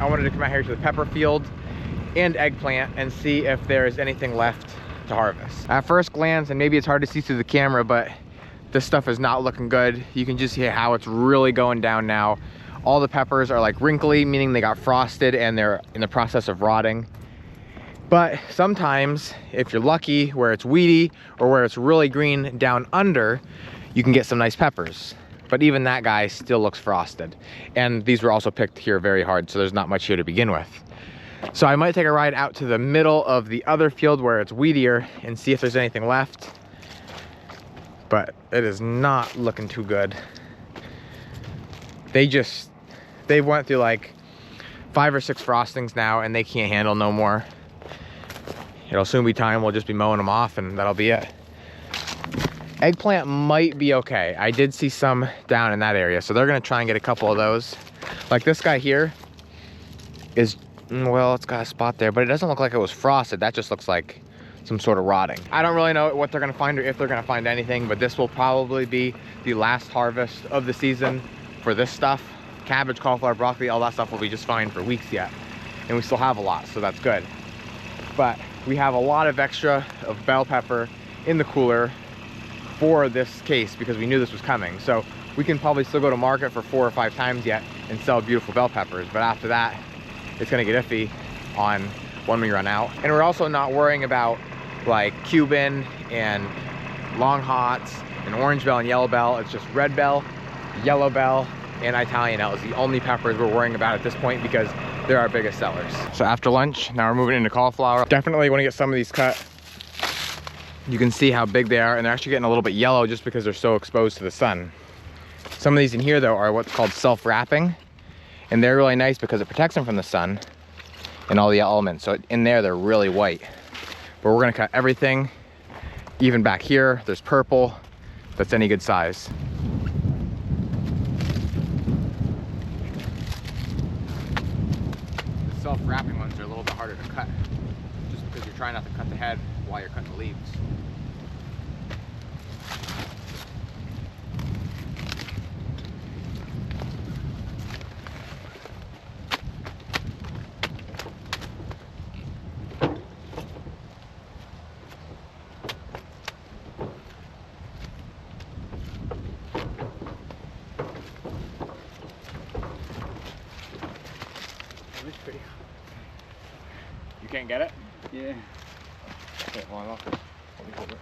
I wanted to come out here to the pepper field and eggplant and see if there's anything left to harvest. At first glance, and maybe it's hard to see through the camera, but this stuff is not looking good. You can just see how it's really going down now. All the peppers are like wrinkly, meaning they got frosted and they're in the process of rotting. But sometimes, if you're lucky, where it's weedy or where it's really green down under, you can get some nice peppers. But even that guy still looks frosted. And these were also picked here very hard, so there's not much here to begin with. So I might take a ride out to the middle of the other field where it's weedier and see if there's anything left. But it is not looking too good. They went through like 5 or 6 frostings now and they can't handle no more. It'll soon be time, we'll just be mowing them off and that'll be it. Eggplant might be okay. I did see some down in that area, so they're gonna try and get a couple of those. Like this guy here is, well, it's got a spot there, but it doesn't look like it was frosted. That just looks like some sort of rotting. I don't really know what they're gonna find or if they're gonna find anything, but this will probably be the last harvest of the season for this stuff. Cabbage, cauliflower, broccoli, all that stuff will be just fine for weeks yet. And we still have a lot, so that's good. But we have a lot of extra of bell pepper in the cooler for this case because we knew this was coming. So we can probably still go to market for 4 or 5 times yet and sell beautiful bell peppers. But after that, it's gonna get iffy on when we run out. And we're also not worrying about like Cuban and long hots and orange bell and yellow bell. It's just red bell, yellow bell, and Italian L is the only peppers we're worrying about at this point because they're our biggest sellers. So after lunch, now we're moving into cauliflower. Definitely want to get some of these cut. You can see how big they are, and they're actually getting a little bit yellow just because they're so exposed to the sun. Some of these in here though are what's called self-wrapping, and they're really nice because it protects them from the sun and all the elements. So in there, they're really white. But we're gonna cut everything. Even back here, there's purple that's any good size. Self-wrapping ones are a little bit harder to cut just because you're trying not to cut the head while you're cutting the leaves. Pretty. You can't get it? Yeah. Okay, well, I'm off this. Let me hold it.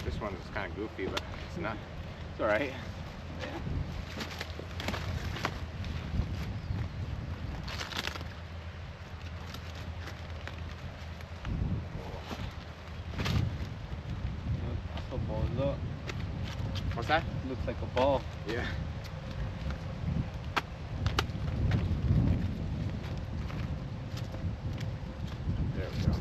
This one is kind of goofy, but it's not. It's all right. Yeah. Look. What's that? Looks like a ball. Yeah. There we go.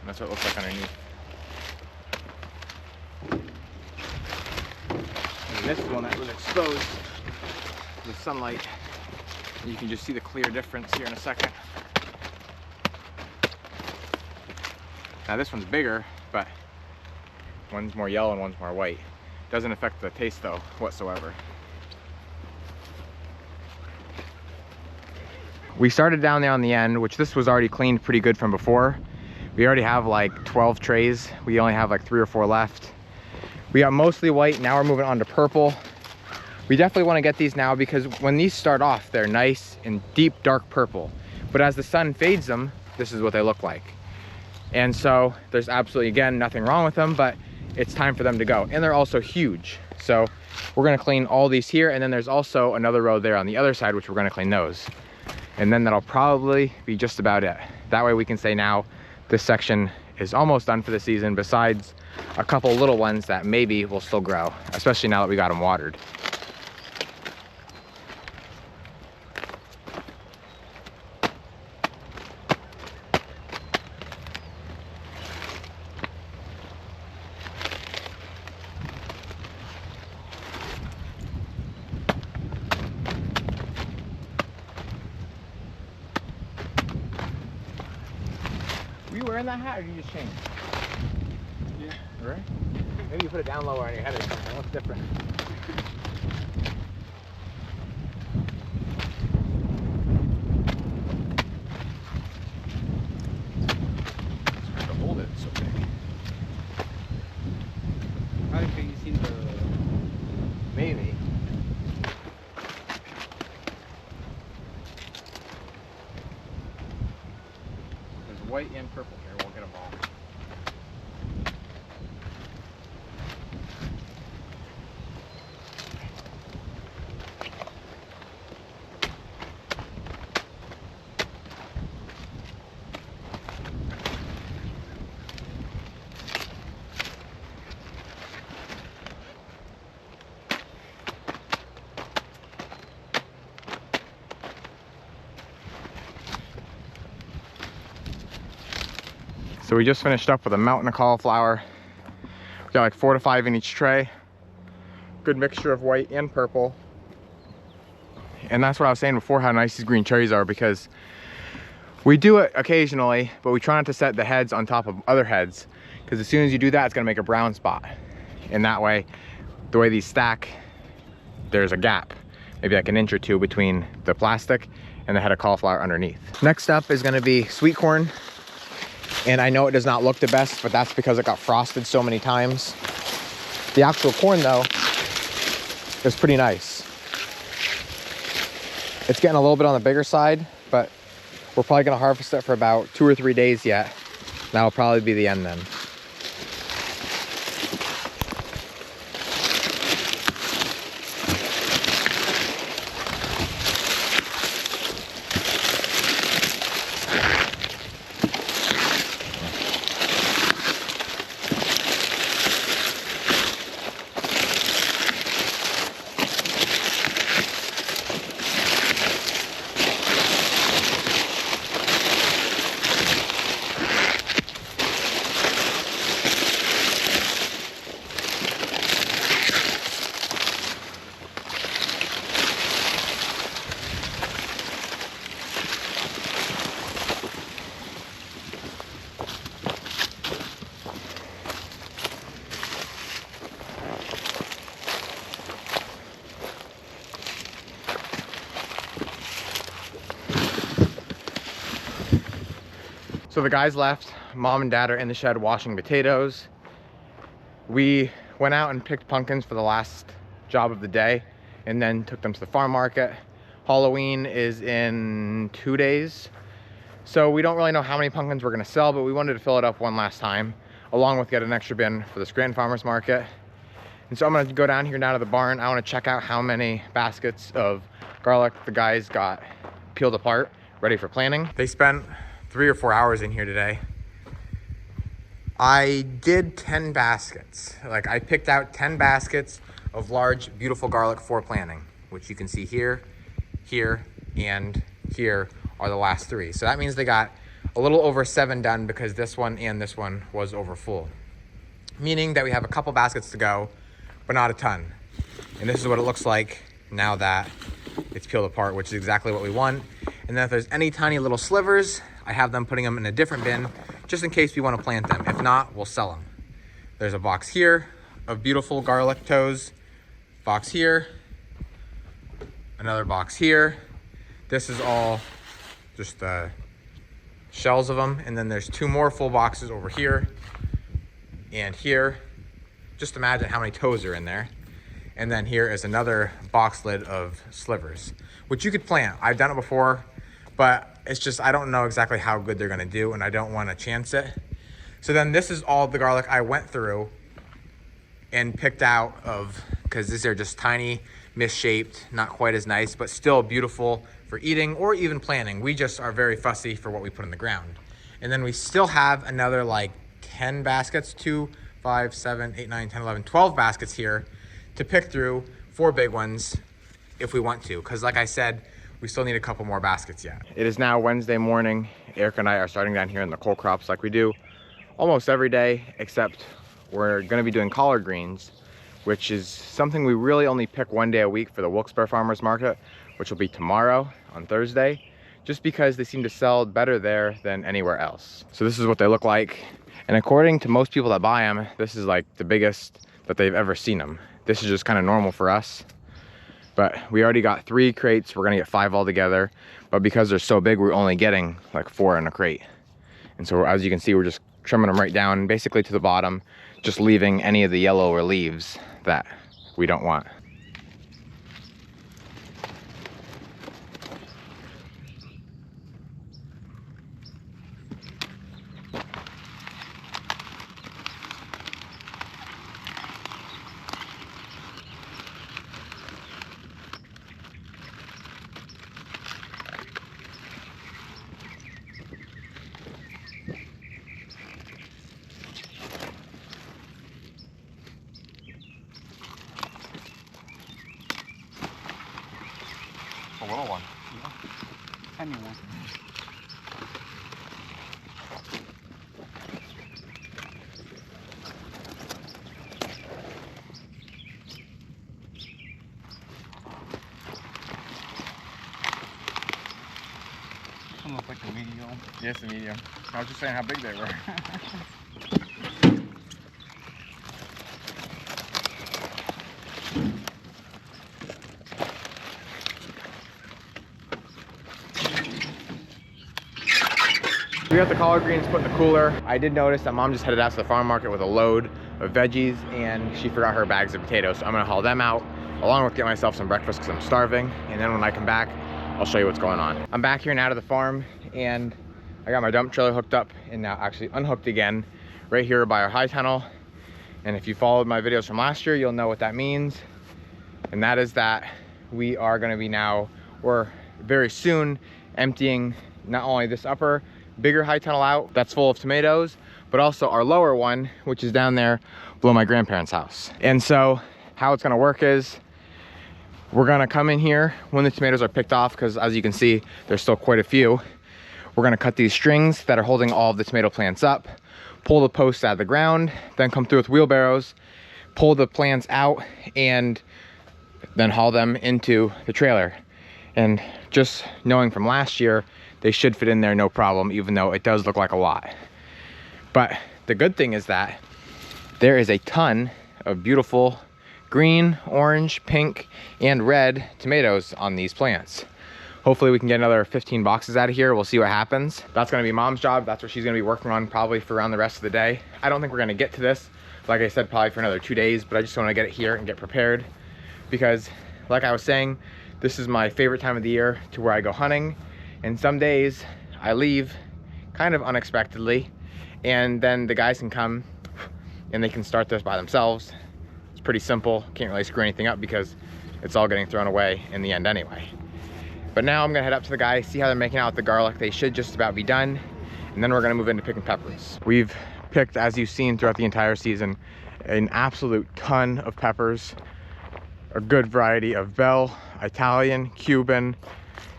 That's what it looks like underneath. And this is one that was exposed to the sunlight. You can just see the clear difference here in a second. Now this one's bigger, but one's more yellow and one's more white. Doesn't affect the taste though, whatsoever. We started down there on the end, which this was already cleaned pretty good from before. We already have like 12 trays. We only have like 3 or 4 left. We got mostly white, now we're moving on to purple. We definitely want to get these now because when these start off, they're nice and deep, dark purple. But as the sun fades them, this is what they look like. And so there's absolutely, again, nothing wrong with them, but it's time for them to go. And they're also huge. So we're gonna clean all these here, and then there's also another row there on the other side, which we're gonna clean those. And then that'll probably be just about it. That way we can say now this section is almost done for the season, besides a couple little ones that maybe will still grow, especially now that we got them watered. Were you wearing that hat, or did you just change? Yeah. Right? Maybe you put it down lower on your head or something. It looks different. It's hard to hold it, it's so big. I think you seen the... Maybe. There's white and purple here. We'll get them all. So we just finished up with a mountain of cauliflower. We got like 4 to 5 in each tray. Good mixture of white and purple. And that's what I was saying before, how nice these green cherries are, because we do it occasionally, but we try not to set the heads on top of other heads, because as soon as you do that, it's gonna make a brown spot. And that way, the way these stack, there's a gap, maybe like an inch or two between the plastic and the head of cauliflower underneath. Next up is gonna be sweet corn. And I know it does not look the best, but that's because it got frosted so many times. The actual corn though is pretty nice. It's getting a little bit on the bigger side, but we're probably gonna harvest it for about 2 or 3 days yet. That'll probably be the end then. So the guys left. Mom and Dad are in the shed washing potatoes. We went out and picked pumpkins for the last job of the day and then took them to the farm market. Halloween is in 2 days. So we don't really know how many pumpkins we're gonna sell, but we wanted to fill it up one last time, along with get an extra bin for the Scranton Farmers Market. And so I'm gonna go down here now to the barn. I wanna check out how many baskets of garlic the guys got peeled apart, ready for planting. They spent 3 or 4 hours in here today. I did 10 baskets. Like, I picked out 10 baskets of large, beautiful garlic for planting, which you can see here, here, and here are the last 3. So that means they got a little over 7 done, because this one and this one was over full. Meaning that we have a couple baskets to go, but not a ton. And this is what it looks like now that it's peeled apart, which is exactly what we want. And then if there's any tiny little slivers, I have them putting them in a different bin, just in case we want to plant them. If not, we'll sell them. There's a box here of beautiful garlic toes, box here, another box here. This is all just the shells of them. And then there's 2 more full boxes over here and here. Just imagine how many toes are in there. And then here is another box lid of slivers, which you could plant. I've done it before, but it's just, I don't know exactly how good they're gonna do, and I don't wanna chance it. So then this is all the garlic I went through and picked out of, because these are just tiny, misshaped, not quite as nice, but still beautiful for eating or even planting. We just are very fussy for what we put in the ground. And then we still have another like 10 baskets, 2, 5, 7, 8, 9, 10, 11, 12 baskets here to pick through, 4 big ones if we want to. Because like I said, we still need a couple more baskets yet. It is now Wednesday morning. Eric and I are starting down here in the cole crops like we do almost every day, except we're gonna be doing collard greens, which is something we really only pick 1 day a week for the Wilkes-Barre Farmers Market, which will be tomorrow on Thursday, just because they seem to sell better there than anywhere else. So this is what they look like. And according to most people that buy them, this is like the biggest that they've ever seen them. This is just kind of normal for us. But we already got 3 crates. We're gonna get 5 altogether. But because they're so big, we're only getting like 4 in a crate. And so as you can see, we're just trimming them right down, basically to the bottom, just leaving any of the yellower leaves that we don't want. A little one. Yeah. Tiny one. Some look like a medium. Yes, a medium. I was just saying how big they were. We got the collard greens put in the cooler. I did notice that Mom just headed out to the farm market with a load of veggies and she forgot her bags of potatoes. So I'm gonna haul them out along with get myself some breakfast because I'm starving. And then when I come back, I'll show you what's going on. I'm back here now to the farm and I got my dump trailer hooked up and now actually unhooked again right here by our high tunnel. And if you followed my videos from last year, you'll know what that means. And that is that we are gonna be now, or very soon, emptying not only this upper bigger high tunnel out that's full of tomatoes, but also our lower one, which is down there below my grandparents' house. And so how it's gonna work is we're gonna come in here when the tomatoes are picked off, because as you can see, there's still quite a few. We're gonna cut these strings that are holding all of the tomato plants up, pull the posts out of the ground, then come through with wheelbarrows, pull the plants out, and then haul them into the trailer. And just knowing from last year, they should fit in there no problem, even though it does look like a lot. But the good thing is that there is a ton of beautiful green, orange, pink, and red tomatoes on these plants. Hopefully we can get another 15 boxes out of here. We'll see what happens. That's gonna be Mom's job. That's what she's gonna be working on probably for around the rest of the day. I don't think we're gonna get to this, like I said, probably for another 2 days, but I just wanna get it here and get prepared because like I was saying, this is my favorite time of the year to where I go hunting. And some days I leave kind of unexpectedly and then the guys can come and they can start this by themselves. It's pretty simple. Can't really screw anything up because it's all getting thrown away in the end anyway. But now I'm gonna head up to the guys, see how they're making out with the garlic. They should just about be done. And then we're gonna move into picking peppers. We've picked, as you've seen throughout the entire season, an absolute ton of peppers. A good variety of bell, Italian, Cuban,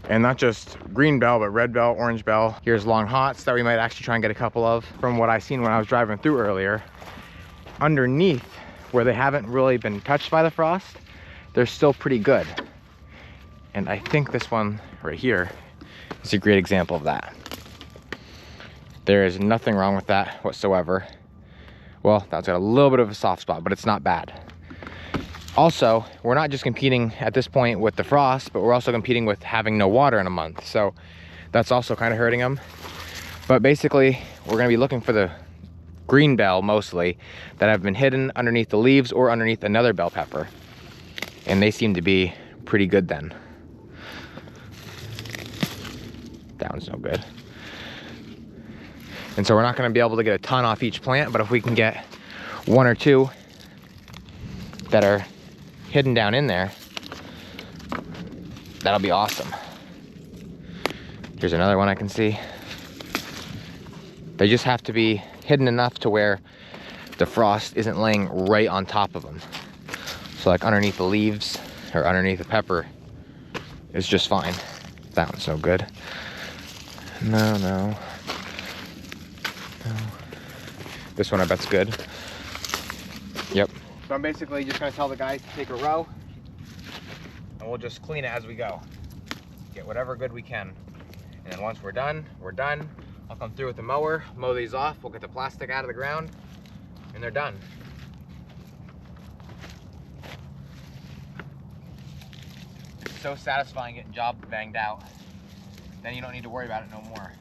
and not just green bell, but red bell, orange bell. Here's long hots that we might actually try and get a couple of. From what I seen when I was driving through earlier, underneath where they haven't really been touched by the frost, they're still pretty good. And I think this one right here is a great example of that. There is nothing wrong with that whatsoever. Well, that's got a little bit of a soft spot, but it's not bad. Also, we're not just competing at this point with the frost, but we're also competing with having no water in a month. So that's also kind of hurting them. But basically, we're gonna be looking for the green bell mostly that have been hidden underneath the leaves or underneath another bell pepper. And they seem to be pretty good then. That one's no good. And so we're not gonna be able to get a ton off each plant, but if we can get 1 or 2 that are hidden down in there, that'll be awesome. Here's another one I can see. They just have to be hidden enough to where the frost isn't laying right on top of them. So like underneath the leaves or underneath the pepper is just fine. That one's no good. No. This one I bet's good. Yep. So I'm basically just gonna tell the guys to take a row and we'll just clean it as we go. Get whatever good we can. And then once we're done, we're done. I'll come through with the mower, mow these off, we'll get the plastic out of the ground, and they're done. It's so satisfying getting jobs banged out. Then you don't need to worry about it no more.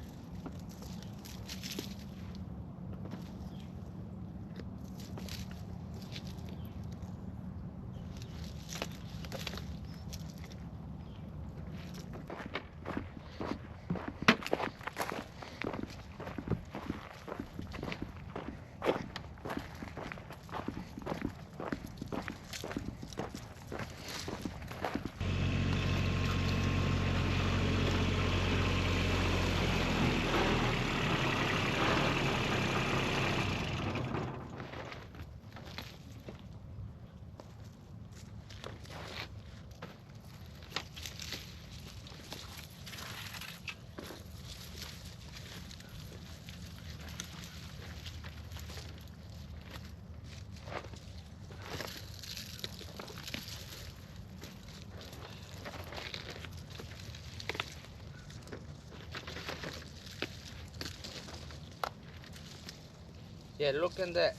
Yeah, look at that.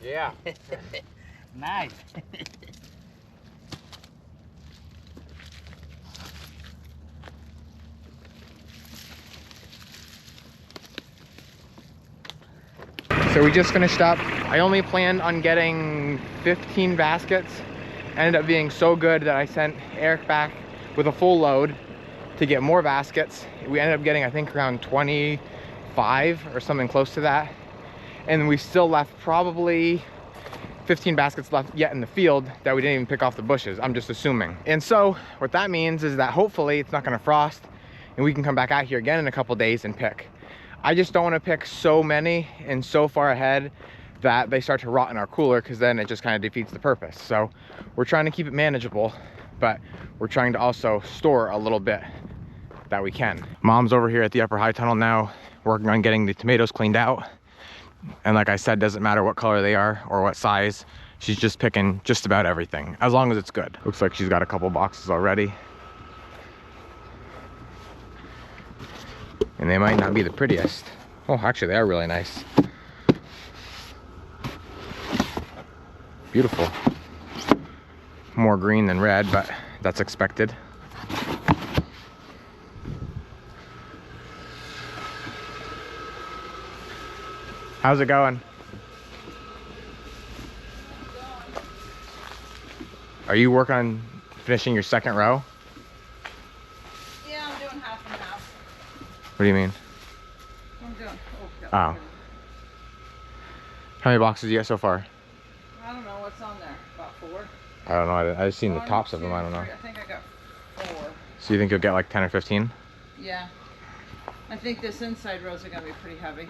Yeah. Nice. So we just finished up. I only planned on getting 15 baskets. Ended up being so good that I sent Eric back with a full load to get more baskets. We ended up getting, I think, around 25 or something close to that. And we still left probably 15 baskets left yet in the field that we didn't even pick off the bushes, I'm just assuming. And so what that means is that hopefully it's not gonna frost and we can come back out here again in a couple days and pick. I just don't wanna pick so many and so far ahead that they start to rot in our cooler, because then it just kind of defeats the purpose. So we're trying to keep it manageable, but we're trying to also store a little bit that we can. Mom's over here at the upper high tunnel now, working on getting the tomatoes cleaned out. And like I said, doesn't matter what color they are or what size, she's just picking just about everything, as long as it's good. Looks like she's got a couple boxes already. And they might not be the prettiest. Oh, actually they are really nice. Beautiful. More green than red, but that's expected. How's it going? Are you working on finishing your second row? Yeah, I'm doing half and half. What do you mean? I'm doing. Oh. How many boxes do you got so far? I don't know what's on there. About 4. I don't know. I just seen the 1, tops of 2, them. I don't know. 3. I think I got 4. So you think you'll get like 10 or 15? Yeah. I think this inside rows are gonna be pretty heavy.